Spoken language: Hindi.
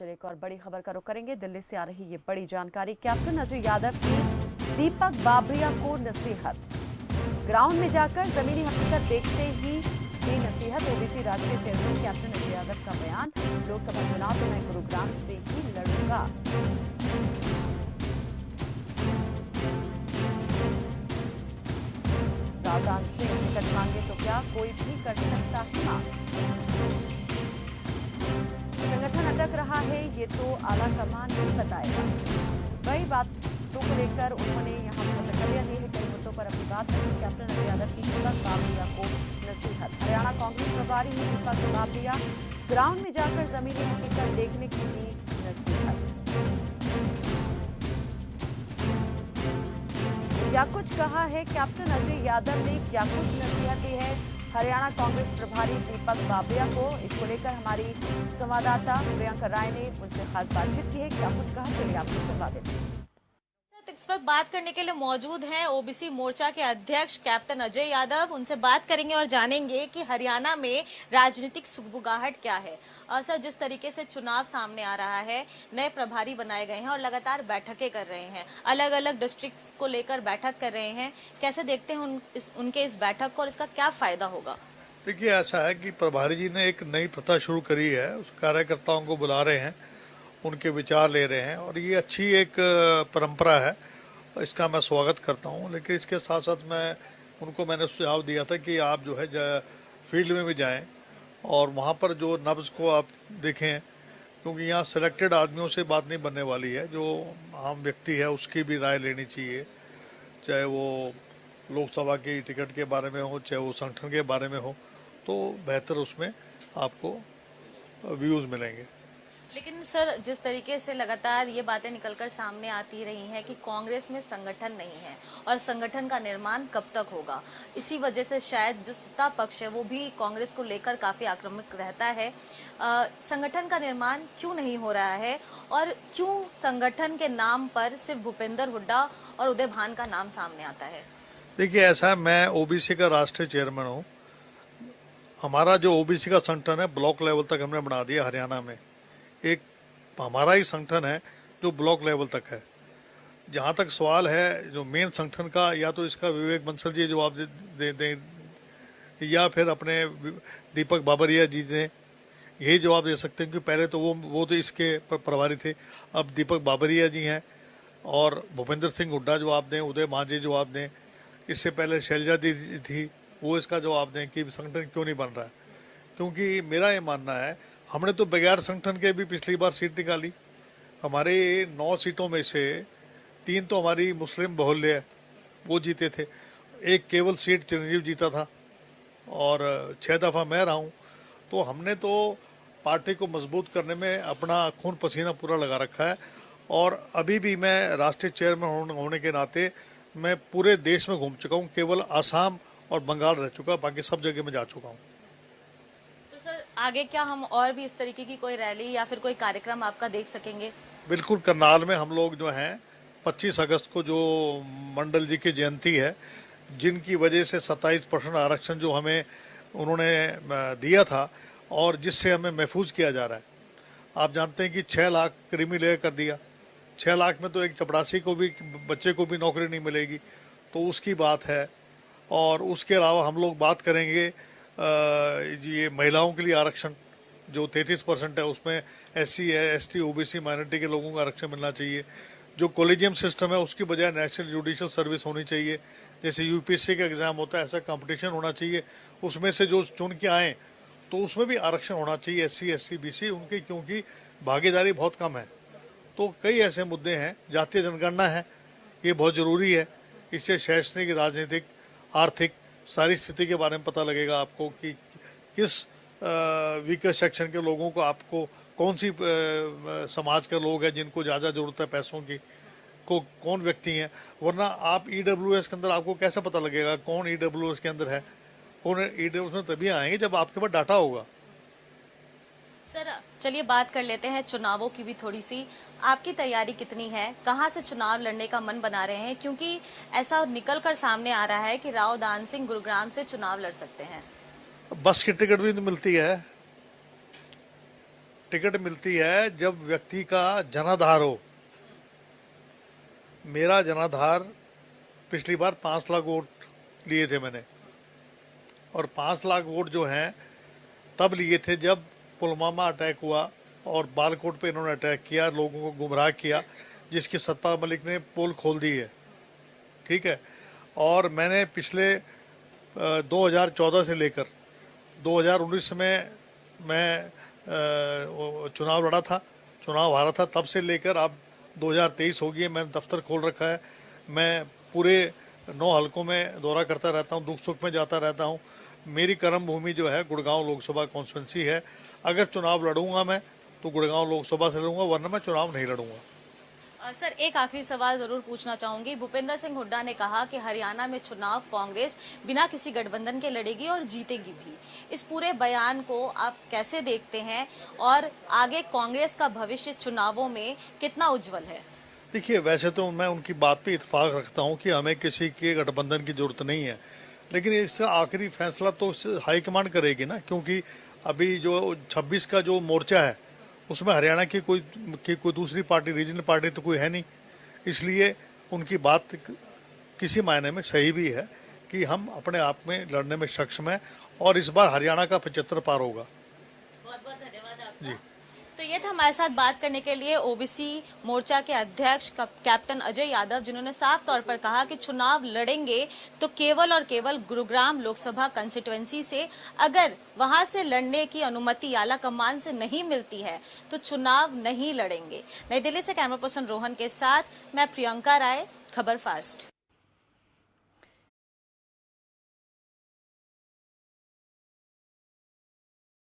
चलिए एक और बड़ी खबर का रुख करेंगे। दिल्ली से आ रही ये बड़ी जानकारी। कैप्टन अजय यादव की दीपक बाबरिया को नसीहत। ग्राउंड में जाकर जमीनी हकीकत देखते ही दी नसीहत। ओबीसी राष्ट्रीय चेयरमैन कैप्टन अजय यादव का बयान, लोकसभा चुनाव तो मैं गुरुग्राम से ही लड़ूंगा। रावदान सिंह टिकट मांगे तो क्या कोई भी कर सकता है मांग। संगठन अटक रहा है ये तो आला कमान ही बताएगा। कई बातों को लेकर उन्होंने यहां प्रतिक्रिया दी है। कई मुद्दों पर अपनी बात रखी। कैप्टन अजय यादव की दीपक बाबरिया को नसीहत। हरियाणा कांग्रेस प्रभारी ने दीपक बाबरिया ग्राउंड में जाकर जमीनी हकीकत देखने की दी नसीहत। क्या कुछ कहा है कैप्टन अजय यादव ने, क्या कुछ नसीहत दी है हरियाणा कांग्रेस प्रभारी दीपक बाबरिया को। इसको लेकर हमारी संवाददाता प्रियंका राय ने उनसे खास बातचीत की है। क्या कुछ कहा, चलिए आपको सुनवा देते हैं। इस वक्त बात करने के लिए मौजूद हैं ओबीसी मोर्चा के अध्यक्ष कैप्टन अजय यादव। उनसे बात करेंगे और जानेंगे कि हरियाणा में राजनीतिक सुगबुगाहट क्या है। सर, जिस तरीके से चुनाव सामने आ रहा है, नए प्रभारी बनाए गए हैं और लगातार बैठकें कर रहे हैं, अलग अलग डिस्ट्रिक्ट्स को लेकर बैठक कर रहे हैं, कैसे देखते हैं उनके इस बैठक को और इसका क्या फायदा होगा? देखिए, ऐसा है कि प्रभारी जी ने एक नई प्रथा शुरू करी है। उस कार्यकर्ताओं को बुला रहे हैं, उनके विचार ले रहे हैं और ये अच्छी एक परंपरा है। इसका मैं स्वागत करता हूँ। लेकिन इसके साथ साथ मैंने सुझाव दिया था कि आप जो है फील्ड में भी जाएं और वहाँ पर जो नब्ज को आप देखें, क्योंकि यहाँ सिलेक्टेड आदमियों से बात नहीं बनने वाली है। जो आम व्यक्ति है उसकी भी राय लेनी चाहिए, चाहे वो लोकसभा की टिकट के बारे में हो, चाहे वो संगठन के बारे में हो, तो बेहतर उसमें आपको व्यूज़ मिलेंगे। लेकिन सर, जिस तरीके से लगातार ये बातें निकलकर सामने आती रही हैं कि कांग्रेस में संगठन नहीं है और संगठन का निर्माण कब तक होगा, इसी वजह से शायद जो सत्ता पक्ष है वो भी कांग्रेस को लेकर काफ़ी आक्रामक रहता है। संगठन का निर्माण क्यों नहीं हो रहा है और क्यों संगठन के नाम पर सिर्फ भूपेंद्र हुड्डा और उदय भान का नाम सामने आता है? देखिए, ऐसा है, मैं ओबीसी का राष्ट्रीय चेयरमैन हूँ। हमारा जो ओबीसी का संगठन है ब्लॉक लेवल तक हमने बना दिया। हरियाणा में एक हमारा ही संगठन है जो ब्लॉक लेवल तक है। जहाँ तक सवाल है जो मेन संगठन का, या तो इसका विवेक बंसल जी जवाब दे दें या फिर अपने दीपक बाबरिया जी ने यही जवाब दे सकते हैं। क्योंकि पहले तो वो तो इसके प्रभारी थे, अब दीपक बाबरिया जी हैं और भूपेंद्र सिंह हुड्डा जवाब दें, उदय मांझी जवाब दें। इससे पहले शैलजा दी थी, वो इसका जवाब दें कि संगठन क्यों नहीं बन रहा है। क्योंकि मेरा ये मानना है, हमने तो बगैर संगठन के भी पिछली बार सीट निकाली। हमारे 9 सीटों में से 3 तो हमारी मुस्लिम बहुल्य है, वो जीते थे। एक केवल सीट चिरंजीव जीता था और 6 दफ़ा मैं रहा हूँ। तो हमने तो पार्टी को मजबूत करने में अपना खून पसीना पूरा लगा रखा है। और अभी भी मैं राष्ट्रीय चेयरमैन होने के नाते मैं पूरे देश में घूम चुका हूँ। केवल आसाम और बंगाल रह चुका, बाकी सब जगह में जा चुका हूँ। तो सर, आगे क्या हम और भी इस तरीके की कोई रैली या फिर कोई कार्यक्रम आपका देख सकेंगे? बिल्कुल, करनाल में हम लोग जो हैं 25 अगस्त को, जो मंडल जी की जयंती है, जिनकी वजह से 27% आरक्षण जो हमें उन्होंने दिया था और जिससे हमें महफूज किया जा रहा है। आप जानते हैं कि 6 लाख क्रीमी लेयर कर दिया। 6 लाख में तो एक चपरासी को भी, बच्चे को भी नौकरी नहीं मिलेगी, तो उसकी बात है। और उसके अलावा हम लोग बात करेंगे ये महिलाओं के लिए आरक्षण जो 33% है, उसमें SC ST OBC माइनॉरिटी के लोगों को आरक्षण मिलना चाहिए। जो कॉलेजियम सिस्टम है उसकी बजाय नेशनल जुडिशल सर्विस होनी चाहिए। जैसे यूपीएससी का एग्ज़ाम होता है, ऐसा कंपटीशन होना चाहिए। उसमें से जो चुन के आएँ तो उसमें भी आरक्षण होना चाहिए SC ST BC उनकी, क्योंकि भागीदारी बहुत कम है। तो कई ऐसे मुद्दे हैं। जातीय जनगणना है, ये बहुत ज़रूरी है। इससे शैक्षणिक, राजनीतिक, आर्थिक सारी स्थिति के बारे में पता लगेगा आपको कि किस वीकर सेक्शन के लोगों को, आपको कौन सी समाज के लोग हैं जिनको ज़्यादा ज़रूरत है पैसों की, को कौन व्यक्ति हैं। वरना आप EWS के अंदर आपको कैसे पता लगेगा कौन EWS के अंदर है, कौन EWS में तभी आएंगे जब आपके पास डाटा होगा। सर, चलिए बात कर लेते हैं चुनावों की भी थोड़ी सी। आपकी तैयारी कितनी है? कहां से चुनाव लड़ने का मन बना रहे हैं? क्योंकि ऐसा निकल कर सामने आ रहा है कि रावदान सिंह गुरुग्राम से चुनाव लड़ सकते हैं। बस की टिकट भी नहीं मिलती है। टिकट मिलती है जब व्यक्ति का जनाधार हो। मेरा जनाधार पिछली बार 5 लाख वोट लिए थे मैंने, और 5 लाख वोट जो हैं तब लिए थे जब पुलवामा अटैक हुआ और बालाकोट पे इन्होंने अटैक किया, लोगों को गुमराह किया, जिसकी सतपाल मलिक ने पोल खोल दी है। ठीक है। और मैंने पिछले 2014 से लेकर 2019 में मैं चुनाव लड़ा था, चुनाव हारा था, तब से लेकर अब 2023 हो गई है, मैंने दफ्तर खोल रखा है। मैं पूरे 9 हलकों में दौरा करता रहता हूँ, दुख सुख में जाता रहता हूँ। मेरी कर्म भूमि जो है गुड़गांव लोकसभा कॉन्स्टिट्यूंसी है। अगर चुनाव लड़ूंगा मैं तो गुड़गांव लोकसभा से लड़ूंगा, वरना मैं चुनाव नहीं लड़ूंगा। सर, एक आखिरी सवाल जरूर पूछना चाहूंगी। भूपेंद्र सिंह हुड्डा ने कहा कि हरियाणा में चुनाव कांग्रेस बिना किसी गठबंधन के लड़ेगी और जीतेगी भी। इस पूरे बयान को आप कैसे देखते हैं और आगे कांग्रेस का भविष्य चुनावों में कितना उज्जवल है? देखिए, वैसे तो मैं उनकी बात पे इत्तेफाक रखता हूँ कि हमें किसी के गठबंधन की जरूरत नहीं है, लेकिन इसका आखिरी फैसला तो हाईकमान करेगी ना, क्योंकि अभी जो 26 का जो मोर्चा है उसमें हरियाणा की कोई दूसरी पार्टी, रीजनल पार्टी तो कोई है नहीं। इसलिए उनकी बात किसी मायने में सही भी है कि हम अपने आप में लड़ने में सक्षम हैं, और इस बार हरियाणा का 75 पार होगा। बहुत बहुत धन्यवाद आपका। जी। तो ये था हमारे साथ बात करने के लिए ओबीसी मोर्चा के अध्यक्ष कैप्टन अजय यादव, जिन्होंने साफ तौर पर कहा कि चुनाव लड़ेंगे तो केवल और केवल गुरुग्राम लोकसभा कंस्टिट्यूएंसी से। अगर वहां से लड़ने की अनुमति आला कमान से नहीं मिलती है तो चुनाव नहीं लड़ेंगे। नई दिल्ली से कैमरा पर्सन रोहन के साथ मैं प्रियंका राय, खबर फास्ट।